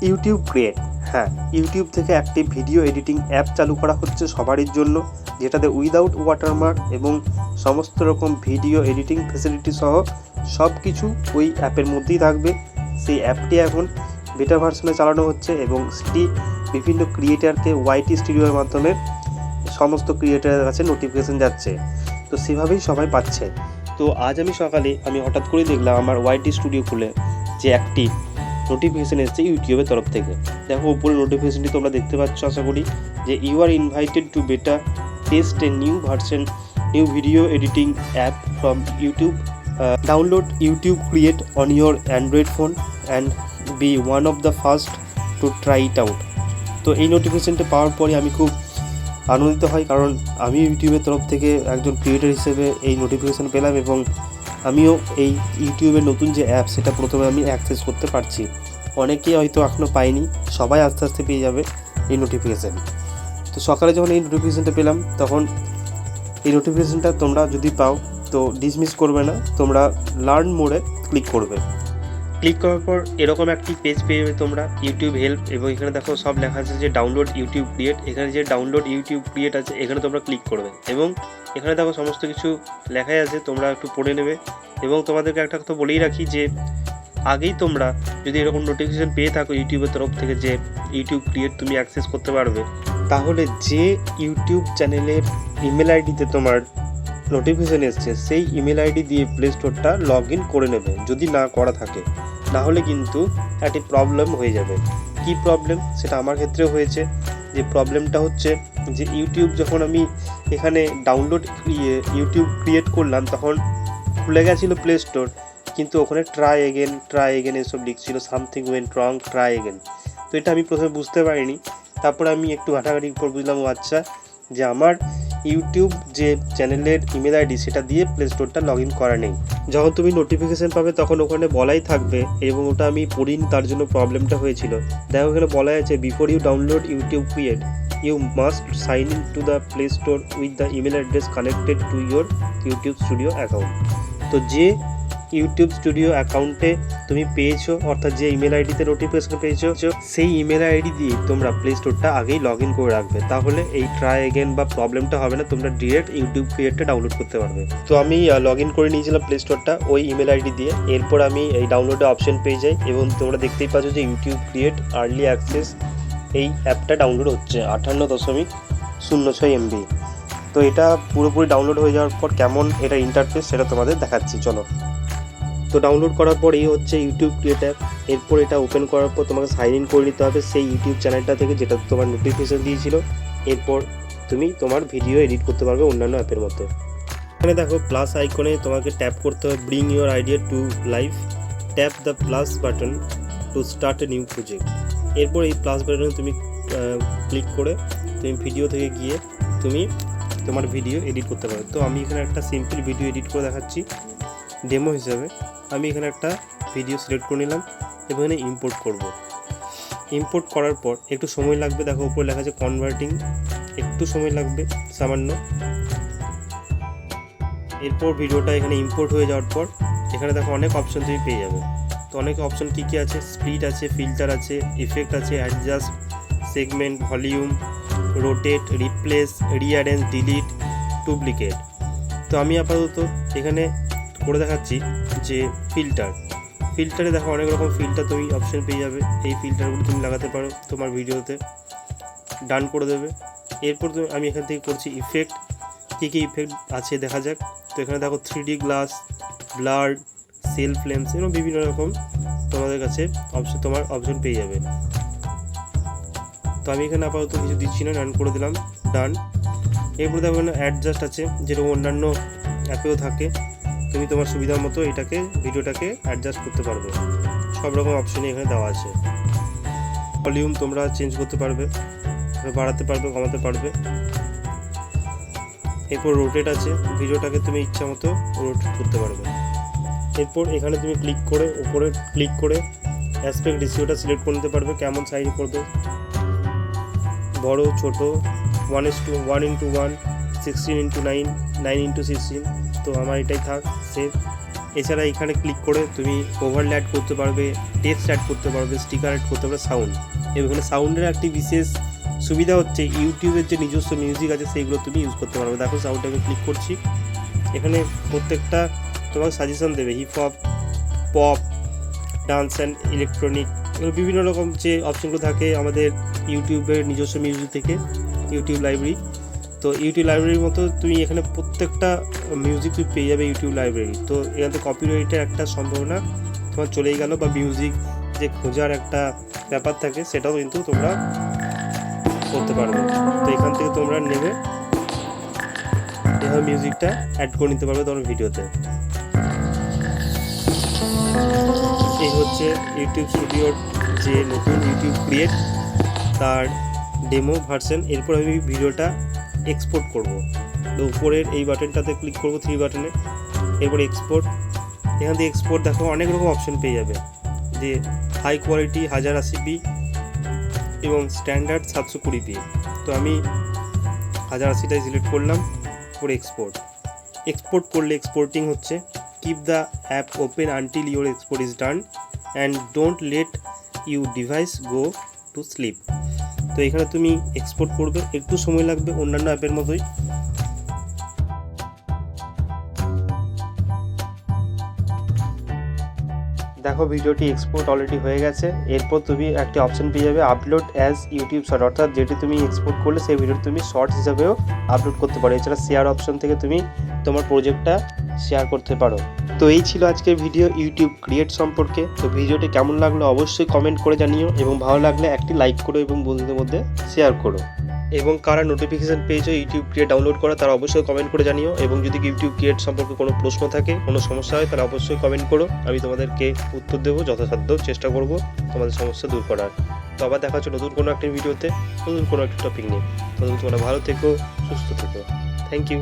YouTube create. হ্যাঁ, YouTube থেকে একটি ভিডিও এডিটিং অ্যাপ চালু করা হচ্ছে সবারই জন্য, যেটাতে উইদাউট ওয়াটারমার্ক এবং সমস্ত রকম ভিডিও এডিটিং ফেসিলিটি সহ সব কিছু ওই অ্যাপের মধ্যেই থাকবে। সেই অ্যাপটি এখন বেটা ভার্সনে চালানো হচ্ছে এবং সেটি বিভিন্ন ক্রিয়েটারকে ওয়াইটি স্টুডিওর মাধ্যমে সমস্ত ক্রিয়েটারের কাছে নোটিফিকেশান যাচ্ছে। তো সেভাবেই সবাই পাচ্ছে। তো আজ আমি সকালে হঠাৎ করে দেখলাম আমার ওয়াইটি স্টুডিও খুলে যে একটি নোটিফিকেশান এসেছে ইউটিউবের তরফ থেকে। দেখো উপরে নোটিফিকেশানটি তোমরা দেখতে পাচ্ছ আশা করি, যে you are invited to beta test a new version new video editing app from YouTube. Download YouTube create on your Android phone and be one of the first to try it out. তো এই নোটিফিকেশানটা পাওয়ার পরে আমি খুব আনন্দিত হই, কারণ আমি ইউটিউবের তরফ থেকে একজন ক্রিয়েটর হিসেবে এই নোটিফিকেশান পেলাম এবং আমিও এই ইউটিউবের নতুন যে অ্যাপ সেটা প্রথমে আমি অ্যাক্সেস করতে পারছি। অনেকেই হয়তো এখনও পায়নি, সবাই আস্তে আস্তে পেয়ে যাবে এই নোটিফিকেশান। তো সকালে যখন এই নোটিফিকেশানটা পেলাম, তখন এই নোটিফিকেশানটা তোমরা যদি পাও তো ডিসমিস করবে না, তোমরা লার্ন মোডে ক্লিক করবে। ক্লিক করার পর এরকম একটি পেজ পেয়ে যাবে তোমরা, ইউটিউব হেল্প, এবং এখানে দেখো সব লেখা আছে যে ডাউনলোড ইউটিউব ক্রিয়েট। এখানে যে ডাউনলোড ইউটিউব ক্রিয়েট আছে এখানে তোমরা ক্লিক করবে এবং এখানে দেখো সমস্ত কিছু লেখাই আছে, তোমরা একটু পড়ে নেবে। এবং তোমাদেরকে একটা কথা বলেই রাখি যে আগেই তোমরা যদি এরকম নোটিফিকেশান পেয়ে থাকো ইউটিউবের তরফ থেকে যে ইউটিউব ক্রিয়েট তুমি অ্যাক্সেস করতে পারবে, তাহলে যে ইউটিউব চ্যানেলের ইমেল আইডিতে তোমার নোটিফিকেশান এসছে সেই ইমেল আইডি দিয়ে প্লে স্টোরটা লগ ইন করে নেবে, যদি না করা থাকে। নাহলে কিন্তু একটি প্রবলেম হয়ে যাবে। কি প্রবলেম? সেটা আমার ক্ষেত্রেও হয়েছে। যে প্রবলেমটা হচ্ছে যে ইউটিউব যখন আমি এখানে ডাউনলোড ইউটিউব ক্রিয়েট করলাম তখন খুলে গেছিলো প্লে স্টোর, কিন্তু ওখানে ট্রাই এগেন এসব লিখছিল, something went wrong, try again. তো এটা আমি প্রথমে বুঝতে পারিনি। তারপর আমি একটু ঘাটাঘাটির পর বুঝলাম ও আচ্ছা, যে আমার ইউটিউব যে চ্যানেলের ইমেল আইডি সেটা দিয়ে প্লে স্টোরটা লগ ইন করা নেই। যখন তুমি নোটিফিকেশান পাবে তখন ওখানে বলাই থাকবে, এবং ওটা আমি পড়িনি, তার জন্য প্রবলেমটা হয়েছিল। দেখো এখানে বলা আছে before you download YouTube create you must sign in to the Play Store with the email address connected to your YouTube Studio account. তো যে ইউটিউব স্টুডিও অ্যাকাউন্টে তুমি পেয়েছো, অর্থাৎ যে ইমেল আইডিতে নোটিফিকেশন পেয়েছো, সেই ইমেল আইডি দিয়ে তোমরা প্লে স্টোরটা আগেই লগ ইন করে রাখবে। তাহলে এই ট্রাই এগেন বা প্রবলেমটা হবে না, তোমরা ডিরেক্ট ইউটিউব ক্রিয়েটটা ডাউনলোড করতে পারবে। তো আমি লগ ইন করে নিয়েছিলাম প্লে স্টোরটা ওই ইমেল আইডি দিয়ে। এরপর আমি এই ডাউনলোডের অপশন পেয়ে যাই এবং তোমরা দেখতেই পাচ্ছ যে ইউটিউব ক্রিয়েট আর্লি অ্যাক্সেস এই অ্যাপটা ডাউনলোড হচ্ছে 58.06 MB। তো এটা পুরোপুরি ডাউনলোড হয়ে যাওয়ার পর কেমন এটা ইন্টারফেস সেটা তোমাদের দেখাচ্ছি, চলো। তো ডাউনলোড করার পর এই হচ্ছে ইউটিউব ক্রিয়েট অ্যাপ। এরপর এটা ওপেন করার পর তোমাকে সাইন ইন করে নিতে হবে সেই ইউটিউব চ্যানেলটা থেকে যেটা তোমার নোটিফিকেশান দিয়েছিল। এরপর তুমি তোমার ভিডিও এডিট করতে পারবে অন্যান্য অ্যাপের মতো। এখানে দেখো প্লাস আইকনে তোমাকে ট্যাপ করতে হবে, bring your idea to life, tap the plus button to start a new project. এরপর এই প্লাস বাটনে তুমি ক্লিক করে তুমি ভিডিও থেকে গিয়ে তুমি তোমার ভিডিও এডিট করতে পারবে। তো আমি এখানে একটা সিম্পল ভিডিও এডিট করে দেখাচ্ছি ডেমো হিসাবে। আমি এখানে একটা ভিডিও সিলেক্ট করে নিলাম এবং এখানে ইম্পোর্ট করব। ইম্পোর্ট করার পর একটু সময় লাগবে, দেখো উপরে লেখা আছে কনভার্টিং, একটু সময় লাগবে সামান্য। এরপর ভিডিওটা এখানে ইম্পোর্ট হয়ে যাওয়ার পর এখানে দেখো অনেক অপশন তুমি পেয়ে যাবে। তো অনেক অপশন কী কী আছে, স্পিড আছে, ফিল্টার আছে, ইফেক্ট আছে, adjust, segment, volume, rotate, replace, rearrange, delete, duplicate. তো আমি আপাতত এখানে করে দেখাচ্ছি যে ফিল্টারে দেখো অনেক রকম ফিল্টার তুমি অপশন পেয়ে যাবে। এই ফিল্টারগুলো তুমি লাগাতে পারো তোমার ভিডিওতে, ডান করে দেবে। এরপর আমি এখান থেকে করছি ইফেক্ট, কী কী ইফেক্ট আছে দেখা যাক। তো এখানে দেখো 3D glass, blur, sell flames, এরকম বিভিন্ন রকম তোমাদের কাছে তোমার অপশন পেয়ে যাবে। তো আমি এখানে আপাতত কিছু দিচ্ছি না, ডান করে দিলাম, ডান। এরপর দেখো এখানে অ্যাডজাস্ট আছে, যেরকম অন্যান্য অ্যাপেও থাকে। তুমি তোমার সুবিধা মতো এটাকে ভিডিওটাকে অ্যাডজাস্ট করতে পারবে, সব রকম অপশনই এখানে দেওয়া আছে। ভলিউম তোমরা চেঞ্জ করতে পারবে, বাড়াতে পারবে, কমাতে পারবে। এরপর রোটেট আছে, ভিডিওটাকে তুমি ইচ্ছা মতো রোটেট করতে পারবে। এরপর এখানে তুমি ক্লিক করে উপরে ক্লিক করে অ্যাসপেক্ট রেশিওটা সিলেক্ট করে নিতে পারবে, কেমন সাইজ করবে, বড় ছোট, 1:1, 16:9, 9:16। তো আমার এটাই থাক সেভ। এছাড়া এখানে ক্লিক করে তুমি ওভারলে অ্যাড করতে পারবে, টেক্সট অ্যাড করতে পারবে, স্টিকার অ্যাড করতে পারবে, সাউন্ড। এবং এখানে সাউন্ডের একটি বিশেষ সুবিধা হচ্ছে ইউটিউবের যে নিজস্ব মিউজিক আছে সেইগুলো তুমি ইউজ করতে পারবে। দেখো সাউন্ডে আমি ক্লিক করছি, এখানে প্রত্যেকটা তোমাকে সাজেশন দেবে, hip hop, pop, dance and electronic, বিভিন্ন রকম যে অপশনগুলো থাকে আমাদের ইউটিউবের নিজস্ব মিউজিক থেকে, ইউটিউব লাইব্রেরি। তো ইউটিউব লাইব্রেরির মতো তুমি এখানে প্রত্যেকটা মিউজিক তুমি পেয়ে যাবে ইউটিউব লাইব্রেরি। তো এখান থেকে কপিরাইটের একটা সম্ভাবনা তোমার চলেই গেল, বা মিউজিক যে খোঁজার একটা ব্যাপার থাকে সেটাও কিন্তু তোমরা করতে পারবে। তো এখান থেকে তোমরা নেবে, এভাবে মিউজিকটা অ্যাড করে নিতে পারবে তোমার ভিডিওতে। এই হচ্ছে ইউটিউব স্টুডিওর যে নতুন ইউটিউব ক্রিয়েট তার ডেমো ভার্সন। এরপর আমি ভিডিওটা এক্সপোর্ট করব। তো উপরের এই বাটনটাতে ক্লিক করব, 3 বাটনে, এরপর এক্সপোর্ট। এখান থেকে এক্সপোর্ট দেখো অনেক রকম অপশন পেয়ে যাবে, যে হাই কোয়ালিটি 1080p এবং স্ট্যান্ডার্ড 720p। তো আমি 1080টাই সিলেক্ট করলাম, পরে এক্সপোর্ট। এক্সপোর্ট করলে এক্সপোর্টিং হচ্ছে, keep the app open until your export is done and don't let you device go to sleep. তো এখানে তুমি এক্সপোর্ট করবে, একটু সময় লাগবে অন্যান্য অ্যাপের মতোই। দেখো ভিডিওটি এক্সপোর্ট অলরেডি হয়ে গেছে। এরপর তুমি একটা অপশন পেয়ে যাবে আপলোড অ্যাজ ইউটিউব শর্ট, অর্থাৎ যেটি তুমি এক্সপোর্ট করলে সেই ভিডিও তুমি শর্টস হিসাবেও আপলোড করতে পারো। এছাড়া শেয়ার অপশন থেকে তুমি তোমার প্রজেক্টটা শেয়ার করতে পারো। তো এই ছিল আজকের ভিডিও ইউটিউব ক্রিয়েট সম্পর্কে। তো ভিডিওটি কেমন লাগলো অবশ্যই কমেন্ট করে জানিও, এবং ভালো লাগলে একটি লাইক করো এবং বন্ধুদের মধ্যে শেয়ার করো। এবং কারা নোটিফিকেশান পেয়েছো ইউটিউব ক্রিয়েট ডাউনলোড করা তারা অবশ্যই কমেন্ট করে জানিও। এবং যদি ইউটিউব ক্রিয়েট সম্পর্কে কোনো প্রশ্ন থাকে, কোনো সমস্যা হয়, তাহলে অবশ্যই কমেন্ট করো, আমি তোমাদেরকে উত্তর দেবো, যথাসাধ্য চেষ্টা করব তোমাদের সমস্যা দূর করার। তো আবার দেখা হচ্ছে নতুন কোনো একটা ভিডিওতে, নতুন কোনো একটা টপিক নিয়ে। ততদিন তোমরা ভালো থেকো, সুস্থ থেকো। Thank you.